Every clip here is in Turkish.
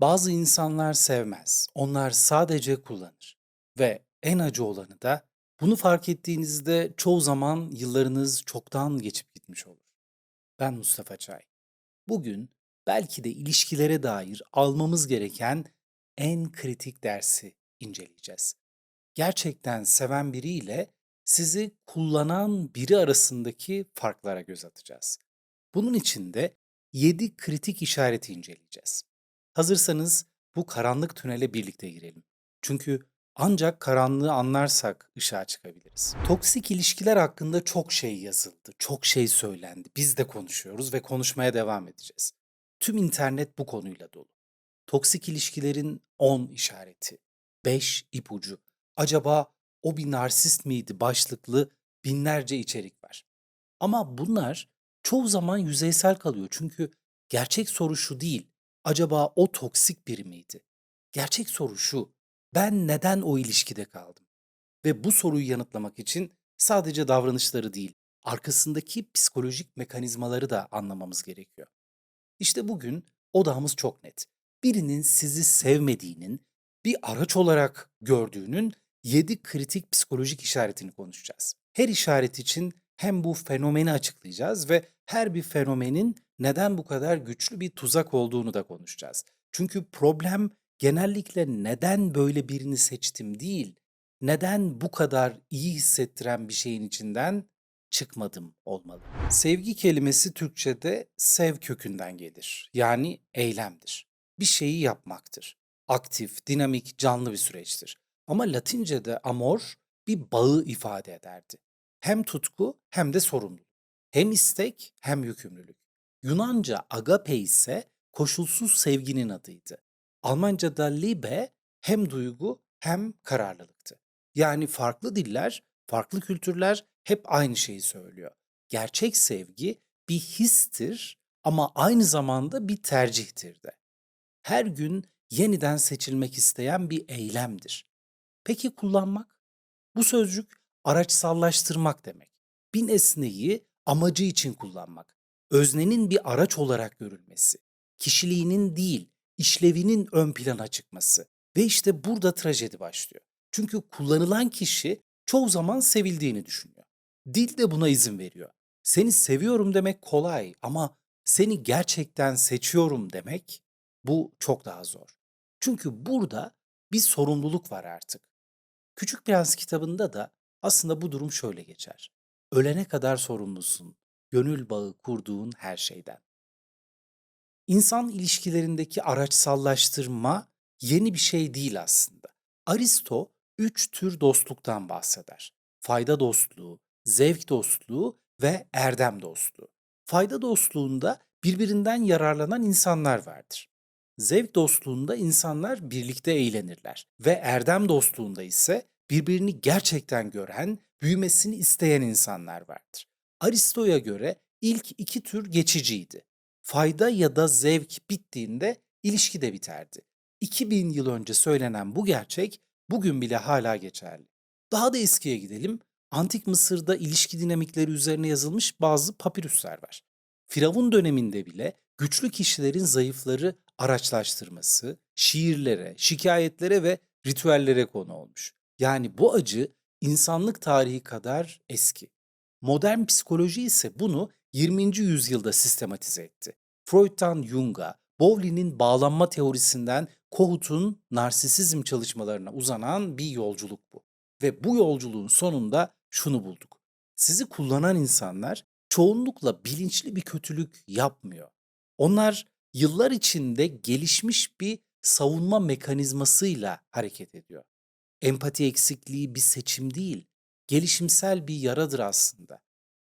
Bazı insanlar sevmez. Onlar sadece kullanır. Ve en acı olanı da bunu fark ettiğinizde çoğu zaman yıllarınız çoktan geçip gitmiş olur. Ben Mustafa Çay. Bugün belki de ilişkilere dair almamız gereken en kritik dersi inceleyeceğiz. Gerçekten seven biriyle sizi kullanan biri arasındaki farklara göz atacağız. Bunun için de 7 kritik işareti inceleyeceğiz. Hazırsanız bu karanlık tünele birlikte girelim. Çünkü ancak karanlığı anlarsak ışığa çıkabiliriz. Toksik ilişkiler hakkında çok şey yazıldı, çok şey söylendi. Biz de konuşuyoruz ve konuşmaya devam edeceğiz. Tüm internet bu konuyla dolu. Toksik ilişkilerin 10 işareti, 5 ipucu. Acaba o bir narsist miydi başlıklı binlerce içerik var. Ama bunlar çoğu zaman yüzeysel kalıyor. Çünkü gerçek soru şu değil. Acaba o toksik biri miydi? Gerçek soru şu. Ben neden o ilişkide kaldım? Ve bu soruyu yanıtlamak için sadece davranışları değil, arkasındaki psikolojik mekanizmaları da anlamamız gerekiyor. İşte bugün odağımız çok net. Birinin sizi sevmediğinin, bir araç olarak gördüğünün 7 kritik psikolojik işaretini konuşacağız. Her işaret için hem bu fenomeni açıklayacağız ve her bir fenomenin neden bu kadar güçlü bir tuzak olduğunu da konuşacağız. Çünkü problem genellikle neden böyle birini seçtim değil, neden bu kadar iyi hissettiren bir şeyin içinden çıkmadım olmalı. Sevgi kelimesi Türkçe'de sev kökünden gelir. Yani eylemdir. Bir şeyi yapmaktır. Aktif, dinamik, canlı bir süreçtir. Ama Latince'de amor bir bağı ifade ederdi. Hem tutku hem de sorumluluk. Hem istek hem yükümlülük. Yunanca agape ise koşulsuz sevginin adıydı. Almanca'da Liebe hem duygu hem kararlılıktı. Yani farklı diller, farklı kültürler hep aynı şeyi söylüyor. Gerçek sevgi bir histir ama aynı zamanda bir tercihtir de. Her gün yeniden seçilmek isteyen bir eylemdir. Peki kullanmak? Bu sözcük araçsallaştırmak demek. Bir nesneyi amacı için kullanmak. Öznenin bir araç olarak görülmesi. Kişiliğinin değil, işlevinin ön plana çıkması. Ve işte burada trajedi başlıyor. Çünkü kullanılan kişi çoğu zaman sevildiğini düşünüyor. Dil de buna izin veriyor. Seni seviyorum demek kolay ama seni gerçekten seçiyorum demek bu çok daha zor. Çünkü burada bir sorumluluk var artık. Küçük Prens kitabında da aslında bu durum şöyle geçer. Ölene kadar sorumlusun, gönül bağı kurduğun her şeyden. İnsan ilişkilerindeki araçsallaştırma yeni bir şey değil aslında. Aristo 3 tür dostluktan bahseder. Fayda dostluğu, zevk dostluğu ve erdem dostluğu. Fayda dostluğunda birbirinden yararlanan insanlar vardır. Zevk dostluğunda insanlar birlikte eğlenirler ve erdem dostluğunda ise birbirini gerçekten gören, büyümesini isteyen insanlar vardır. Aristo'ya göre ilk 2 tür geçiciydi. Fayda ya da zevk bittiğinde ilişki de biterdi. 2000 yıl önce söylenen bu gerçek bugün bile hala geçerli. Daha da eskiye gidelim. Antik Mısır'da ilişki dinamikleri üzerine yazılmış bazı papirüsler var. Firavun döneminde bile güçlü kişilerin zayıfları araçlaştırması, şiirlere, şikayetlere ve ritüellere konu olmuş. Yani bu acı insanlık tarihi kadar eski. Modern psikoloji ise bunu 20. yüzyılda sistematize etti. Freud'dan Jung'a, Bowley'nin bağlanma teorisinden Kohut'un narsisizm çalışmalarına uzanan bir yolculuk bu. Ve bu yolculuğun sonunda şunu bulduk. Sizi kullanan insanlar çoğunlukla bilinçli bir kötülük yapmıyor. Onlar yıllar içinde gelişmiş bir savunma mekanizmasıyla hareket ediyor. Empati eksikliği bir seçim değil, gelişimsel bir yaradır aslında.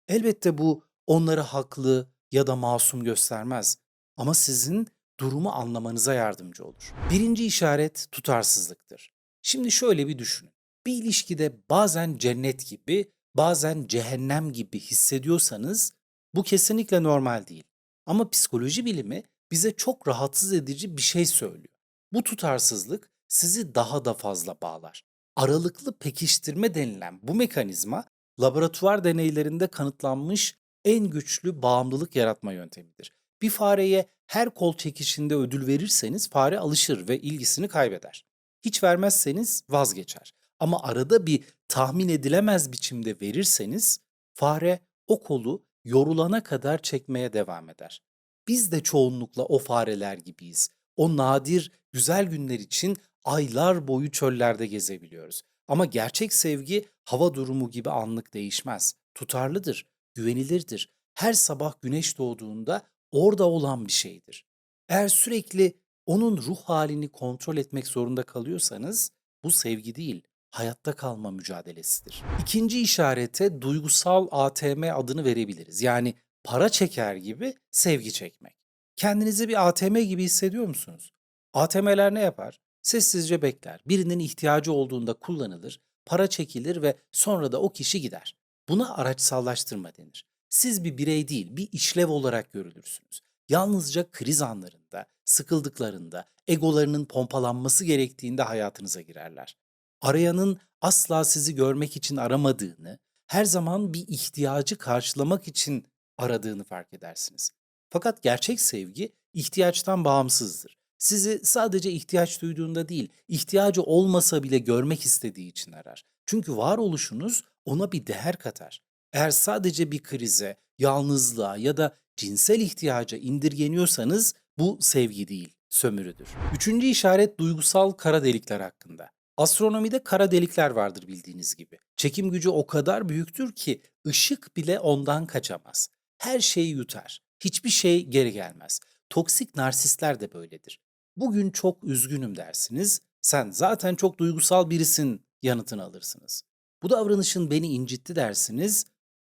Elbette bu onları haklı ya da masum göstermez ama sizin durumu anlamanıza yardımcı olur. Birinci işaret tutarsızlıktır. Şimdi şöyle bir düşünün. Bir ilişkide bazen cennet gibi, bazen cehennem gibi hissediyorsanız bu kesinlikle normal değil. Ama psikoloji bilimi bize çok rahatsız edici bir şey söylüyor. Bu tutarsızlık sizi daha da fazla bağlar. Aralıklı pekiştirme denilen bu mekanizma laboratuvar deneylerinde kanıtlanmış en güçlü bağımlılık yaratma yöntemidir. Bir fareye Her kol çekişinde ödül verirseniz fare alışır ve ilgisini kaybeder. Hiç vermezseniz vazgeçer. Ama arada bir tahmin edilemez biçimde verirseniz fare o kolu yorulana kadar çekmeye devam eder. Biz de çoğunlukla o fareler gibiyiz. O nadir güzel günler için aylar boyu çöllerde gezebiliyoruz. Ama gerçek sevgi hava durumu gibi anlık değişmez. Tutarlıdır, güvenilirdir. Her sabah güneş doğduğunda orada olan bir şeydir. Eğer sürekli onun ruh halini kontrol etmek zorunda kalıyorsanız bu sevgi değil, hayatta kalma mücadelesidir. İkinci işarete duygusal ATM adını verebiliriz. Yani para çeker gibi sevgi çekmek. Kendinizi bir ATM gibi hissediyor musunuz? ATM'ler ne yapar? Sessizce bekler. Birinin ihtiyacı olduğunda kullanılır, para çekilir ve sonra da o kişi gider. Buna araçsallaştırma denir. Siz bir birey değil, bir işlev olarak görülürsünüz. Yalnızca kriz anlarında, sıkıldıklarında, egolarının pompalanması gerektiğinde hayatınıza girerler. Arayanın asla sizi görmek için aramadığını, her zaman bir ihtiyacı karşılamak için aradığını fark edersiniz. Fakat gerçek sevgi ihtiyaçtan bağımsızdır. Sizi sadece ihtiyaç duyduğunda değil, ihtiyacı olmasa bile görmek istediği için arar. Çünkü varoluşunuz ona bir değer katar. Eğer sadece bir krize, yalnızlığa ya da cinsel ihtiyaca indirgeniyorsanız bu sevgi değil, sömürüdür. Üçüncü işaret duygusal kara delikler hakkında. Astronomide kara delikler vardır bildiğiniz gibi. Çekim gücü o kadar büyüktür ki ışık bile ondan kaçamaz. Her şeyi yutar. Hiçbir şey geri gelmez. Toksik narsistler de böyledir. Bugün çok üzgünüm dersiniz. Sen zaten çok duygusal birisin yanıtını alırsınız. Bu davranışın beni incitti dersiniz.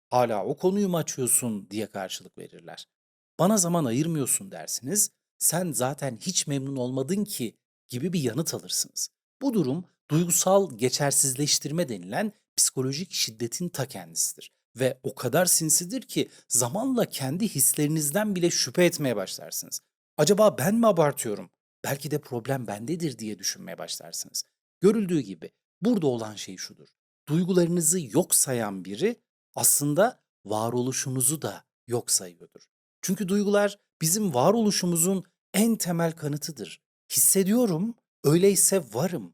Hala o konuyu mu açıyorsun diye karşılık verirler. Bana zaman ayırmıyorsun dersiniz. Sen zaten hiç memnun olmadın ki gibi bir yanıt alırsınız. Bu durum duygusal geçersizleştirme denilen psikolojik şiddetin ta kendisidir. Ve o kadar sinsidir ki zamanla kendi hislerinizden bile şüphe etmeye başlarsınız. Acaba ben mi abartıyorum? Belki de problem bendedir diye düşünmeye başlarsınız. Görüldüğü gibi burada olan şey şudur. Duygularınızı yok sayan biri aslında varoluşunuzu da yok sayıyordur. Çünkü duygular bizim varoluşumuzun en temel kanıtıdır. Hissediyorum, öyleyse varım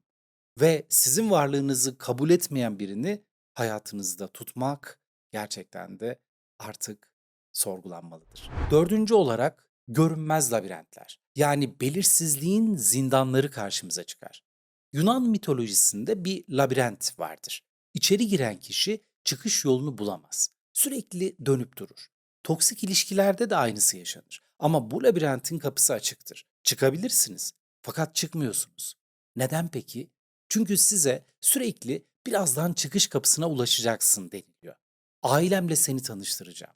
ve sizin varlığınızı kabul etmeyen birini hayatınızda tutmak gerçekten de artık sorgulanmalıdır. Dördüncü olarak görünmez labirentler. Yani belirsizliğin zindanları karşımıza çıkar. Yunan mitolojisinde bir labirent vardır. İçeri giren kişi çıkış yolunu bulamaz. Sürekli dönüp durur. Toksik ilişkilerde de aynısı yaşanır. Ama bu labirentin kapısı açıktır. Çıkabilirsiniz. Fakat çıkmıyorsunuz. Neden peki? Çünkü size sürekli birazdan çıkış kapısına ulaşacaksın deniliyor. Ailemle seni tanıştıracağım.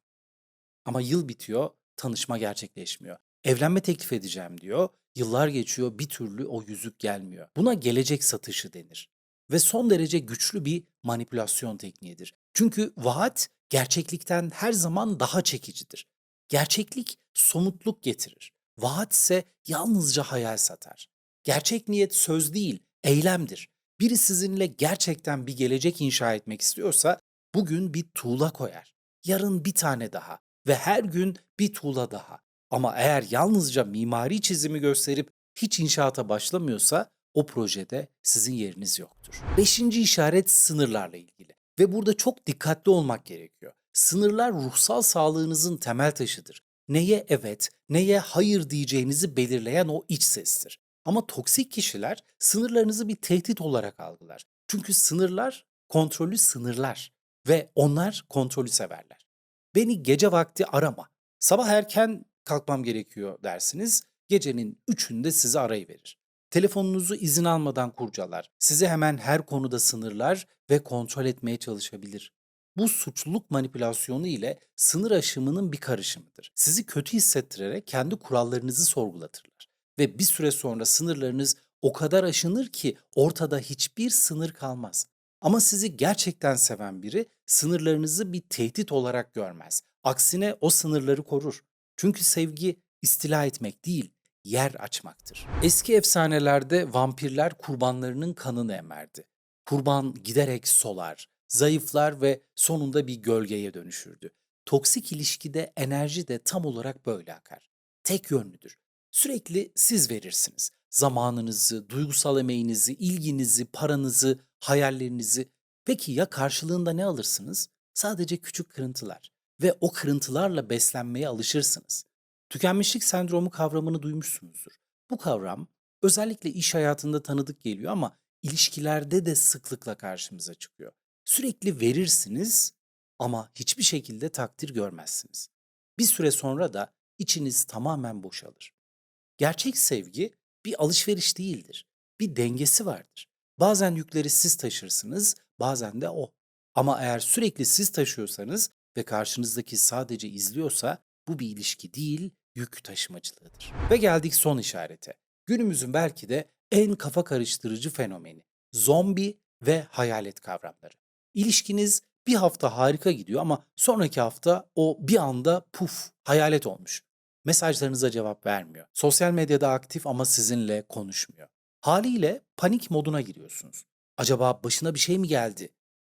Ama yıl bitiyor, tanışma gerçekleşmiyor. Evlenme teklif edeceğim diyor. Yıllar geçiyor, bir türlü o yüzük gelmiyor. Buna gelecek satışı denir. Ve son derece güçlü bir manipülasyon tekniğidir. Çünkü vaat gerçeklikten her zaman daha çekicidir. Gerçeklik somutluk getirir. Vaat ise yalnızca hayal satar. Gerçek niyet söz değil, eylemdir. Biri sizinle gerçekten bir gelecek inşa etmek istiyorsa bugün bir tuğla koyar. Yarın bir tane daha ve her gün bir tuğla daha. Ama eğer yalnızca mimari çizimi gösterip hiç inşaata başlamıyorsa o projede sizin yeriniz yoktur. Beşinci işaret sınırlarla ilgili ve burada çok dikkatli olmak gerekiyor. Sınırlar ruhsal sağlığınızın temel taşıdır. Neye evet, neye hayır diyeceğinizi belirleyen o iç sestir. Ama toksik kişiler sınırlarınızı bir tehdit olarak algılar. Çünkü sınırlar kontrolü sınırlar ve onlar kontrolü severler. Beni gece vakti arama. Sabah erken kalkmam gerekiyor dersiniz. Gecenin üçünde sizi arayıverir. Telefonunuzu izin almadan kurcalar. Sizi hemen her konuda sınırlar ve kontrol etmeye çalışabilir. Bu suçluluk manipülasyonu ile sınır aşımının bir karışımıdır. Sizi kötü hissettirerek kendi kurallarınızı sorgulatırlar. Ve bir süre sonra sınırlarınız o kadar aşınır ki ortada hiçbir sınır kalmaz. Ama sizi gerçekten seven biri sınırlarınızı bir tehdit olarak görmez. Aksine o sınırları korur. Çünkü sevgi istila etmek değil, yer açmaktır. Eski efsanelerde vampirler kurbanlarının kanını emerdi. Kurban giderek solar, zayıflar ve sonunda bir gölgeye dönüşürdü. Toksik ilişkide enerji de tam olarak böyle akar. tek yönlüdür. Sürekli siz verirsiniz. Zamanınızı, duygusal emeğinizi, ilginizi, paranızı, hayallerinizi. Peki ya karşılığında ne alırsınız? Sadece küçük kırıntılar ve o kırıntılarla beslenmeye alışırsınız. Tükenmişlik sendromu kavramını duymuşsunuzdur. Bu kavram özellikle iş hayatında tanıdık geliyor ama ilişkilerde de sıklıkla karşımıza çıkıyor. Sürekli verirsiniz ama hiçbir şekilde takdir görmezsiniz. Bir süre sonra da içiniz tamamen boşalır. Gerçek sevgi bir alışveriş değildir. Bir dengesi vardır. Bazen yükleri siz taşırsınız, bazen de o. Ama eğer sürekli siz taşıyorsanız ve karşınızdaki sadece izliyorsa bu bir ilişki değil, yük taşımacılığıdır. Ve geldik son işarete. Günümüzün belki de en kafa karıştırıcı fenomeni. Zombi ve hayalet kavramları. İlişkiniz bir hafta harika gidiyor ama sonraki hafta o bir anda puf hayalet olmuş. Mesajlarınıza cevap vermiyor. Sosyal medyada aktif ama sizinle konuşmuyor. Haliyle panik moduna giriyorsunuz. Acaba başına bir şey mi geldi?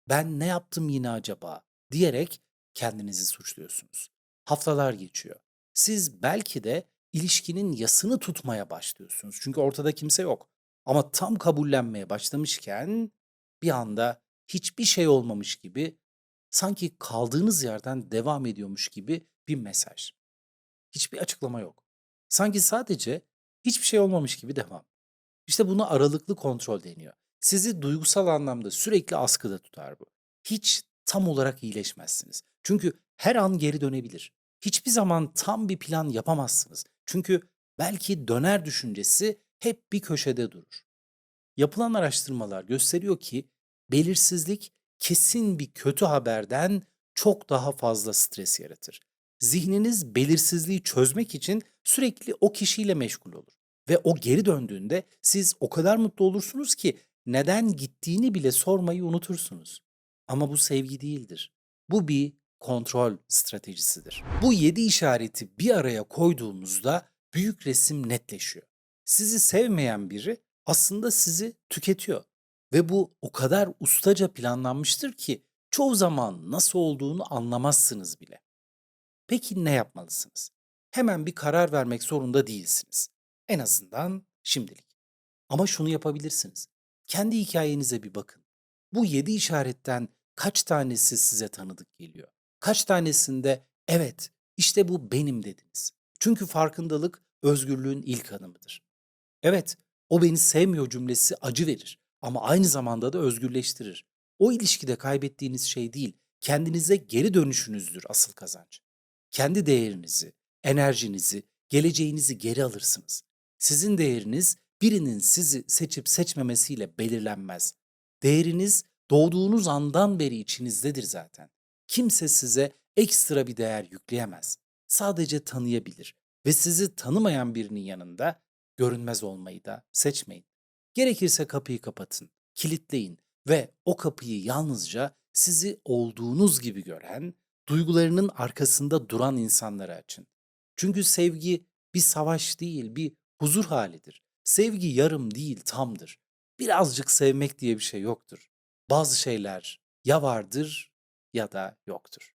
Ben ne yaptım yine acaba? Diyerek kendinizi suçluyorsunuz. Haftalar geçiyor. Siz belki de ilişkinin yasını tutmaya başlıyorsunuz. Çünkü ortada kimse yok. Ama tam kabullenmeye başlamışken bir anda hiçbir şey olmamış gibi, sanki kaldığınız yerden devam ediyormuş gibi bir mesaj. Hiçbir açıklama yok. Sanki sadece hiçbir şey olmamış gibi devam. İşte buna aralıklı kontrol deniyor. Sizi duygusal anlamda sürekli askıda tutar bu. Hiç tam olarak iyileşmezsiniz. Çünkü her an geri dönebilir. Hiçbir zaman tam bir plan yapamazsınız. Çünkü belki döner düşüncesi hep bir köşede durur. Yapılan araştırmalar gösteriyor ki belirsizlik kesin bir kötü haberden çok daha fazla stres yaratır. Zihniniz belirsizliği çözmek için sürekli o kişiyle meşgul olur ve o geri döndüğünde siz o kadar mutlu olursunuz ki neden gittiğini bile sormayı unutursunuz. Ama bu sevgi değildir. Bu bir kontrol stratejisidir. Bu 7 işareti bir araya koyduğumuzda büyük resim netleşiyor. Sizi sevmeyen biri aslında sizi tüketiyor ve bu o kadar ustaca planlanmıştır ki çoğu zaman nasıl olduğunu anlamazsınız bile. Peki ne yapmalısınız? Hemen bir karar vermek zorunda değilsiniz. En azından şimdilik. Ama şunu yapabilirsiniz. Kendi hikayenize bir bakın. Bu 7 işaretten kaç tanesi size tanıdık geliyor? Kaç tanesinde evet, işte bu benim dediniz? Çünkü farkındalık özgürlüğün ilk adımıdır. Evet, o beni sevmiyor cümlesi acı verir ama aynı zamanda da özgürleştirir. O ilişkide kaybettiğiniz şey değil, kendinize geri dönüşünüzdür asıl kazanç. Kendi değerinizi, enerjinizi, geleceğinizi geri alırsınız. Sizin değeriniz birinin sizi seçip seçmemesiyle belirlenmez. Değeriniz doğduğunuz andan beri içinizdedir zaten. Kimse size ekstra bir değer yükleyemez. Sadece tanıyabilir ve sizi tanımayan birinin yanında görünmez olmayı da seçmeyin. Gerekirse kapıyı kapatın, kilitleyin ve o kapıyı yalnızca sizi olduğunuz gibi gören, duygularının arkasında duran insanlara açın. Çünkü sevgi bir savaş değil, bir huzur halidir. Sevgi yarım değil, tamdır. Birazcık sevmek diye bir şey yoktur. Bazı şeyler ya vardır ya da yoktur.